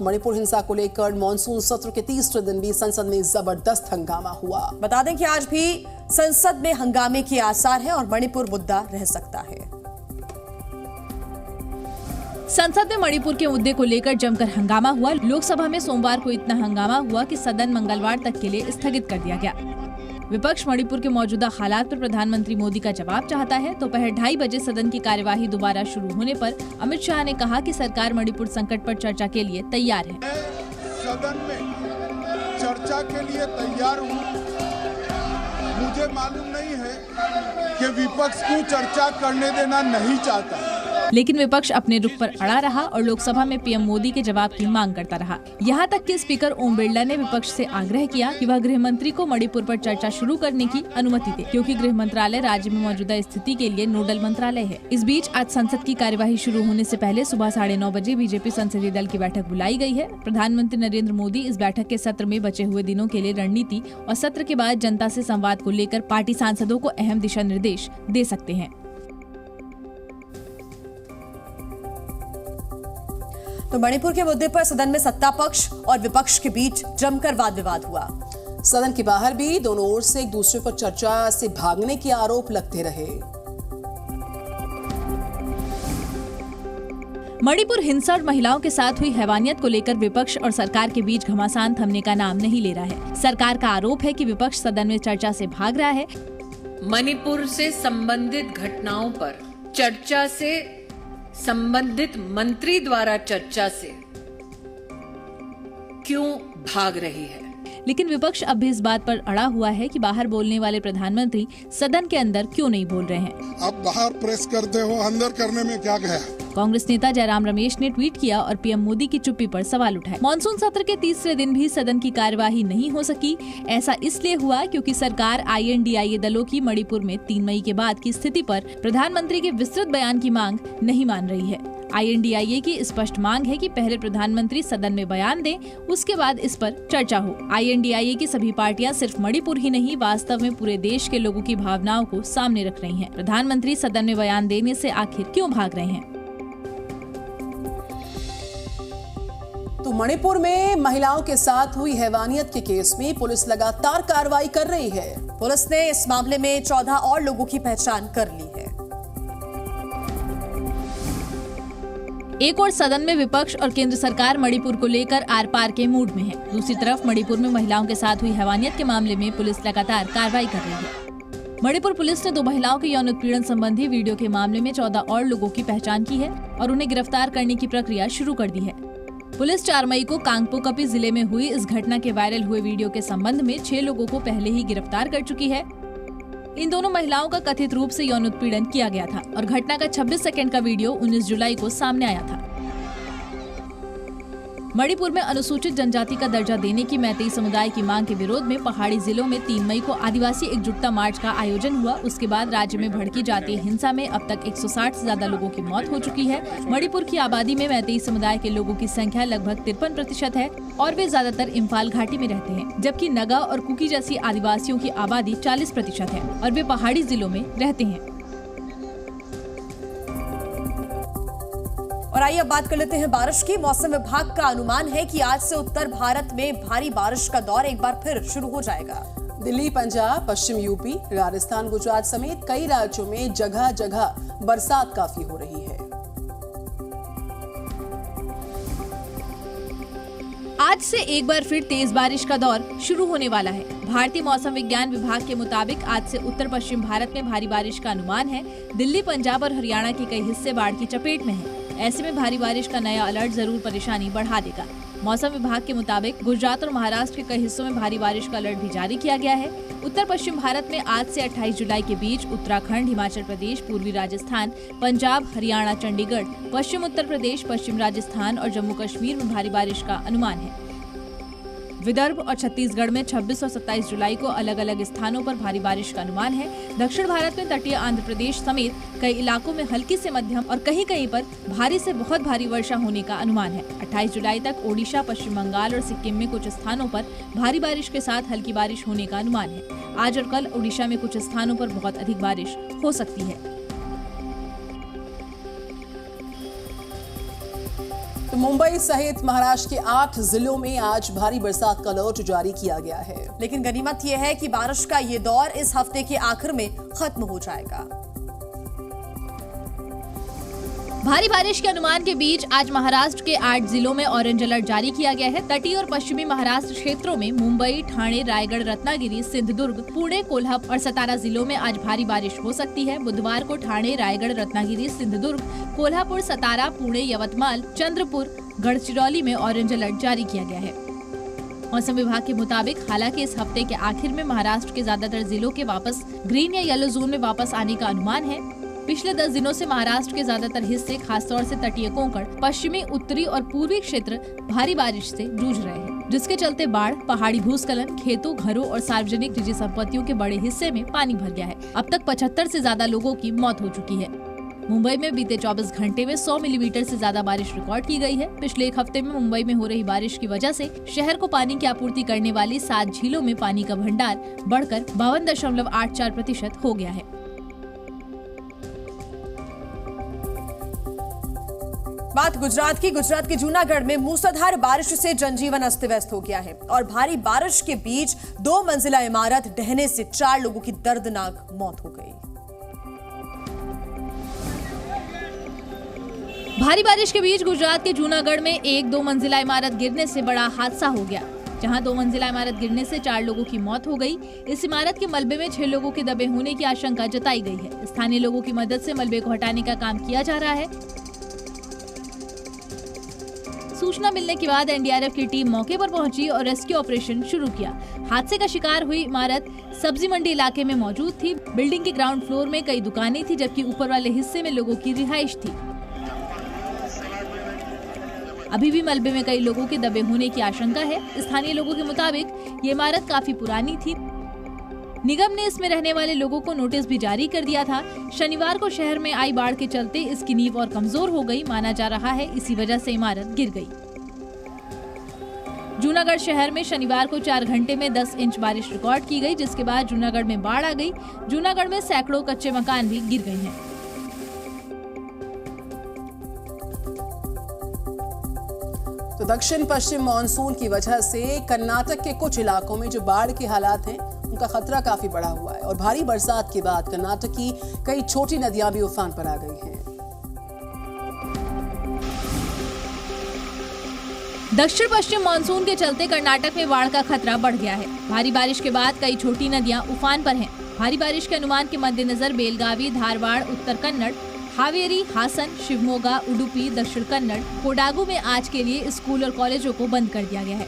मणिपुर हिंसा को लेकर मॉनसून सत्र के तीसरे दिन भी संसद में जबरदस्त हंगामा हुआ। बता दें कि आज भी संसद में हंगामे के आसार हैं और मणिपुर मुद्दा रह सकता है। संसद में मणिपुर के मुद्दे को लेकर जमकर हंगामा हुआ। लोकसभा में सोमवार को इतना हंगामा हुआ कि सदन मंगलवार तक के लिए स्थगित कर दिया गया। विपक्ष मणिपुर के मौजूदा हालात पर प्रधानमंत्री मोदी का जवाब चाहता है। दोपहर 2:30 बजे सदन की कार्यवाही दोबारा शुरू होने पर अमित शाह ने कहा कि सरकार मणिपुर संकट पर चर्चा के लिए तैयार है। सदन में चर्चा के लिए तैयार हूँ। मुझे मालूम नहीं है कि विपक्ष को चर्चा करने देना नहीं चाहता, लेकिन विपक्ष अपने रुख पर अड़ा रहा और लोकसभा में पीएम मोदी के जवाब की मांग करता रहा। यहाँ तक कि स्पीकर ओम बिरला ने विपक्ष से आग्रह किया कि वह गृह मंत्री को मणिपुर पर चर्चा शुरू करने की अनुमति दे, क्योंकि गृह मंत्रालय राज्य में मौजूदा स्थिति के लिए नोडल मंत्रालय है। इस बीच आज संसद की कार्यवाही शुरू होने से पहले सुबह 9:30 बजे बीजेपी संसदीय दल की बैठक बुलाई गई है। प्रधानमंत्री नरेंद्र मोदी इस बैठक के सत्र में बचे हुए दिनों के लिए रणनीति और सत्र के बाद जनता से संवाद को लेकर पार्टी सांसदों को अहम दिशा निर्देश दे सकते हैं। तो मणिपुर के मुद्दे पर सदन में सत्ता पक्ष और विपक्ष के बीच जमकर वाद विवाद हुआ। सदन के बाहर भी दोनों ओर से एक दूसरे पर चर्चा से भागने के आरोप लगते रहे। मणिपुर हिंसा और महिलाओं के साथ हुई हैवानियत को लेकर विपक्ष और सरकार के बीच घमासान थमने का नाम नहीं ले रहा है। सरकार का आरोप है कि विपक्ष सदन में चर्चा से भाग रहा है। मणिपुर से संबंधित घटनाओं पर चर्चा से संबंधित मंत्री द्वारा चर्चा से क्यों भाग रही है? लेकिन विपक्ष अब भी इस बात पर अड़ा हुआ है कि बाहर बोलने वाले प्रधानमंत्री सदन के अंदर क्यों नहीं बोल रहे हैं। अब बाहर प्रेस करते हो, अंदर करने में क्या गया? कांग्रेस नेता जयराम रमेश ने ट्वीट किया और पीएम मोदी की चुप्पी पर सवाल उठाए। मॉनसून सत्र के तीसरे दिन भी सदन की कार्यवाही नहीं हो सकी। ऐसा इसलिए हुआ क्योंकि सरकार INDIA दलों की मणिपुर में 3 मई के बाद की स्थिति पर प्रधानमंत्री के विस्तृत बयान की मांग नहीं मान रही है। INDIA की स्पष्ट मांग है कि पहले प्रधानमंत्री सदन में बयान दें, उसके बाद इस पर चर्चा हो। INDIA की सभी पार्टियां सिर्फ मणिपुर ही नहीं, वास्तव में पूरे देश के लोगों की भावनाओं को सामने रख रही हैं। प्रधानमंत्री सदन में बयान देने से आखिर क्यों भाग रहे हैं? तो मणिपुर में महिलाओं के साथ हुई हैवानियत के केस में पुलिस लगातार कार्रवाई कर रही है। पुलिस ने इस मामले में 14 और लोगों की पहचान कर ली है। एक और सदन में विपक्ष और केंद्र सरकार मणिपुर को लेकर आर पार के मूड में है। दूसरी तरफ मणिपुर में महिलाओं के साथ हुई हैवानियत के मामले में पुलिस लगातार कार्रवाई कर रही है। मणिपुर पुलिस ने 2 महिलाओं के यौन उत्पीड़न संबंधी वीडियो के मामले में 14 और लोगों की पहचान की है और उन्हें गिरफ्तार करने की प्रक्रिया शुरू कर दी है। पुलिस 4 मई को कांगपोकपी जिले में हुई इस घटना के वायरल हुए वीडियो के संबंध में 6 लोगों को पहले ही गिरफ्तार कर चुकी है। इन दोनों महिलाओं का कथित रूप से यौन उत्पीड़न किया गया था और घटना का 26 सेकंड का वीडियो 19 जुलाई को सामने आया था। मणिपुर में अनुसूचित जनजाति का दर्जा देने की मैतेई समुदाय की मांग के विरोध में पहाड़ी जिलों में 3 मई को आदिवासी एकजुटता मार्च का आयोजन हुआ। उसके बाद राज्य में भड़की जातीय हिंसा में अब तक 160 से ज्यादा लोगों की मौत हो चुकी है। मणिपुर की आबादी में मैतेई समुदाय के लोगों की संख्या लगभग 53% है और वे ज्यादातर इम्फाल घाटी में रहते हैं, जबकि नगा और कुकी जैसी आदिवासियों की आबादी 40% है और वे पहाड़ी जिलों में रहते हैं। और आइए अब बात कर लेते हैं बारिश की। मौसम विभाग का अनुमान है कि आज से उत्तर भारत में भारी बारिश का दौर एक बार फिर शुरू हो जाएगा। दिल्ली, पंजाब, पश्चिम यूपी, राजस्थान, गुजरात समेत कई राज्यों में जगह जगह बरसात काफी हो रही है। आज से एक बार फिर तेज बारिश का दौर शुरू होने वाला है। भारतीय मौसम विज्ञान विभाग के मुताबिक आज से उत्तर पश्चिम भारत में भारी बारिश का अनुमान है। दिल्ली, पंजाब और हरियाणा के कई हिस्से बाढ़ की चपेट में हैं। ऐसे में भारी बारिश का नया अलर्ट जरूर परेशानी बढ़ा देगा। मौसम विभाग के मुताबिक गुजरात और महाराष्ट्र के कई हिस्सों में भारी बारिश का अलर्ट भी जारी किया गया है। उत्तर पश्चिम भारत में आज से 28 जुलाई के बीच उत्तराखंड, हिमाचल प्रदेश, पूर्वी राजस्थान, पंजाब, हरियाणा, चंडीगढ़, पश्चिम उत्तर प्रदेश, पश्चिम राजस्थान और जम्मू कश्मीर में भारी बारिश का अनुमान है। विदर्भ और छत्तीसगढ़ में 26 और 27 जुलाई को अलग अलग स्थानों पर भारी बारिश का अनुमान है। दक्षिण भारत में तटीय आंध्र प्रदेश समेत कई इलाकों में हल्की से मध्यम और कहीं कहीं पर भारी से बहुत भारी वर्षा होने का अनुमान है। 28 जुलाई तक ओडिशा, पश्चिम बंगाल और सिक्किम में कुछ स्थानों पर भारी बारिश के साथ हल्की बारिश होने का अनुमान है। आज और कल ओडिशा में कुछ स्थानों पर बहुत अधिक बारिश हो सकती है। तो मुंबई सहित महाराष्ट्र के 8 जिलों में आज भारी बरसात का अलर्ट जारी किया गया है। लेकिन गनीमत यह है कि बारिश का ये दौर इस हफ्ते के आखिर में खत्म हो जाएगा। भारी बारिश के अनुमान के बीच आज महाराष्ट्र के 8 जिलों में ऑरेंज अलर्ट जारी किया गया है। तटीय और पश्चिमी महाराष्ट्र क्षेत्रों में मुंबई, ठाणे, रायगढ़, रत्नागिरी, सिंधुदुर्ग, पुणे, कोल्हापुर और सतारा जिलों में आज भारी बारिश हो सकती है। बुधवार को ठाणे, रायगढ़, रत्नागिरी, सिंधुदुर्ग, कोल्हापुर, सतारा, पुणे, यवतमाल, चंद्रपुर, गढ़चिरौली में ऑरेंज अलर्ट जारी किया गया है। मौसम विभाग के मुताबिक हालांकि इस हफ्ते के आखिर में महाराष्ट्र के ज्यादातर जिलों के वापस ग्रीन या येलो जोन में वापस आने का अनुमान है। पिछले 10 दिनों से महाराष्ट्र के ज्यादातर हिस्से, खासतौर से तटीय कोंकण, पश्चिमी, उत्तरी और पूर्वी क्षेत्र भारी बारिश से जूझ रहे हैं, जिसके चलते बाढ़, पहाड़ी भूस्खलन, खेतों, घरों और सार्वजनिक निजी संपत्तियों के बड़े हिस्से में पानी भर गया है। अब तक 75 से ज्यादा लोगों की मौत हो चुकी है। मुंबई में बीते 24 घंटे में 100 मिलीमीटर से ज्यादा बारिश रिकॉर्ड की गई है। पिछले एक हफ्ते में मुंबई में हो रही बारिश की वजह से शहर को पानी की आपूर्ति करने वाली 7 झीलों में पानी का भंडार बढ़कर 52.84% हो गया है। बात गुजरात के जूनागढ़ में मूसलाधार बारिश से जनजीवन अस्त व्यस्त हो गया है और भारी बारिश के बीच 2 मंजिला इमारत ढहने से 4 लोगों की दर्दनाक मौत हो गई। भारी बारिश के बीच गुजरात के जूनागढ़ में एक 2 मंजिला इमारत गिरने से बड़ा हादसा हो गया, जहां 2 मंजिला इमारत गिरने से 4 लोगों की मौत हो गई। इस इमारत के मलबे में 6 लोगों के दबे होने की आशंका जताई गई है। स्थानीय लोगों की मदद से मलबे को हटाने का काम किया जा रहा है। सूचना मिलने के बाद एनडीआरएफ की टीम मौके पर पहुंची और रेस्क्यू ऑपरेशन शुरू किया। हादसे का शिकार हुई इमारत सब्जी मंडी इलाके में मौजूद थी। बिल्डिंग के ग्राउंड फ्लोर में कई दुकानें थी, जबकि ऊपर वाले हिस्से में लोगों की रिहाइश थी। अभी भी मलबे में कई लोगों के दबे होने की आशंका है। स्थानीय लोगों के मुताबिक ये इमारत काफी पुरानी थी। निगम ने इसमें रहने वाले लोगों को नोटिस भी जारी कर दिया था। शनिवार को शहर में आई बाढ़ के चलते इसकी नींव और कमजोर हो गई माना जा रहा है। इसी वजह से इमारत गिर गई। जूनागढ़ शहर में शनिवार को 4 घंटे में 10 इंच बारिश रिकॉर्ड की गई, जिसके बाद जूनागढ़ में बाढ़ आ गई। जूनागढ़ में सैकड़ों कच्चे मकान भी गिर गए हैं। तो दक्षिण पश्चिम मानसून की वजह से कर्नाटक के कुछ इलाकों में जो बाढ़ के हालात हैं उनका खतरा काफी बढ़ा हुआ है और भारी बरसात के बाद कर्नाटक की कई छोटी नदियां भी उफान पर आ गई हैं। दक्षिण पश्चिम मानसून के चलते कर्नाटक में बाढ़ का खतरा बढ़ गया है। भारी बारिश के बाद कई छोटी नदियां उफान पर हैं। भारी बारिश के अनुमान के मद्देनजर बेलगावी, धारवाड़, उत्तर कन्नड़, हावेरी, हासन, शिवमोगा, उडुपी, दक्षिण कन्नड़, कोडागू में आज के लिए स्कूल और कॉलेजों को बंद कर दिया गया है।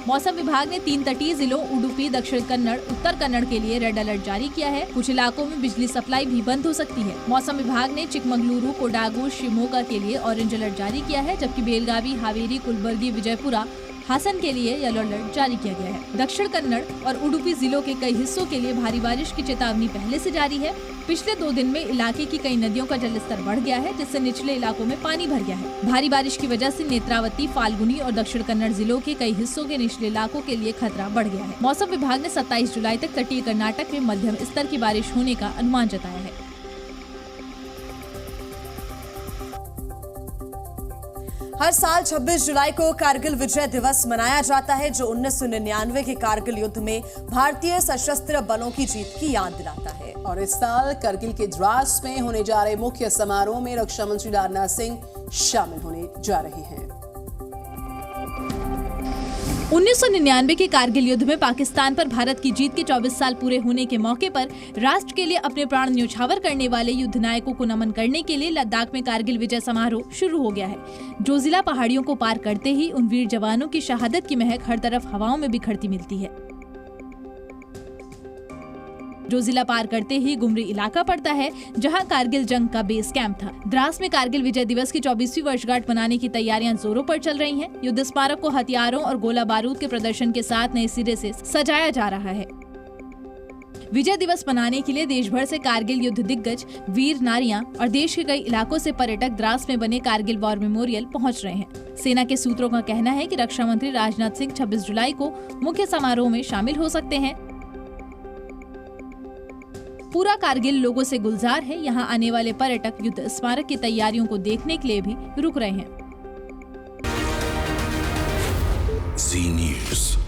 मौसम विभाग ने 3 तटीय जिलों उडुपी, दक्षिण कन्नड़, उत्तर कन्नड़ के लिए रेड अलर्ट जारी किया है। कुछ इलाकों में बिजली सप्लाई भी बंद हो सकती है। मौसम विभाग ने चिकमगलुरु, कोडागू, शिवमोगा के लिए ऑरेंज अलर्ट जारी किया है, जबकि बेलगावी, हावेरी, कुलबर्गी, विजयपुरा, हासन के लिए येलो अलर्ट जारी किया गया है। दक्षिण कन्नड़ और उडुपी जिलों के कई हिस्सों के लिए भारी बारिश की चेतावनी पहले से जारी है। पिछले 2 दिन में इलाके की कई नदियों का जलस्तर बढ़ गया है, जिससे निचले इलाकों में पानी भर गया है। भारी बारिश की वजह से नेत्रावती, फाल्गुनी और दक्षिण कन्नड़ जिलों के कई हिस्सों के निचले इलाकों के लिए खतरा बढ़ गया है। मौसम विभाग ने 27 जुलाई तक तटीय कर्नाटक में मध्यम स्तर की बारिश होने का अनुमान जताया है। हर साल 26 जुलाई को कारगिल विजय दिवस मनाया जाता है, जो 1999 के कारगिल युद्ध में भारतीय सशस्त्र बलों की जीत की याद दिलाता है। और इस साल करगिल के द्रास में होने जा रहे मुख्य समारोह में रक्षा मंत्री राजनाथ सिंह शामिल होने जा रहे हैं। 1999 के कारगिल युद्ध में पाकिस्तान पर भारत की जीत के 24 साल पूरे होने के मौके पर राष्ट्र के लिए अपने प्राण न्यौछावर करने वाले युद्ध नायकों को नमन करने के लिए लद्दाख में कारगिल विजय समारोह शुरू हो गया है। जो जिला पहाड़ियों को पार करते ही उन वीर जवानों की शहादत की महक हर तरफ हवाओं में बिखरती मिलती है। जो जिला पार करते ही गुमरी इलाका पड़ता है, जहां कारगिल जंग का बेस कैंप था। द्रास में कारगिल विजय दिवस की 24वीं वर्षगांठ मनाने की तैयारियां जोरों पर चल रही हैं। युद्ध स्मारक को हथियारों और गोला बारूद के प्रदर्शन के साथ नए सिरे से सजाया जा रहा है। विजय दिवस मनाने के लिए देश भर से कारगिल युद्ध दिग्गज, वीर नारियां और देश के कई इलाकों से पर्यटक द्रास में बने कारगिल वॉर मेमोरियल पहुंच रहे हैं। सेना के सूत्रों का कहना है कि रक्षा मंत्री राजनाथ सिंह 26 जुलाई को मुख्य समारोह में शामिल हो सकते हैं। पूरा कारगिल लोगों से गुलजार है। यहाँ आने वाले पर्यटक युद्ध स्मारक की तैयारियों को देखने के लिए भी रुक रहे हैं। Zee News।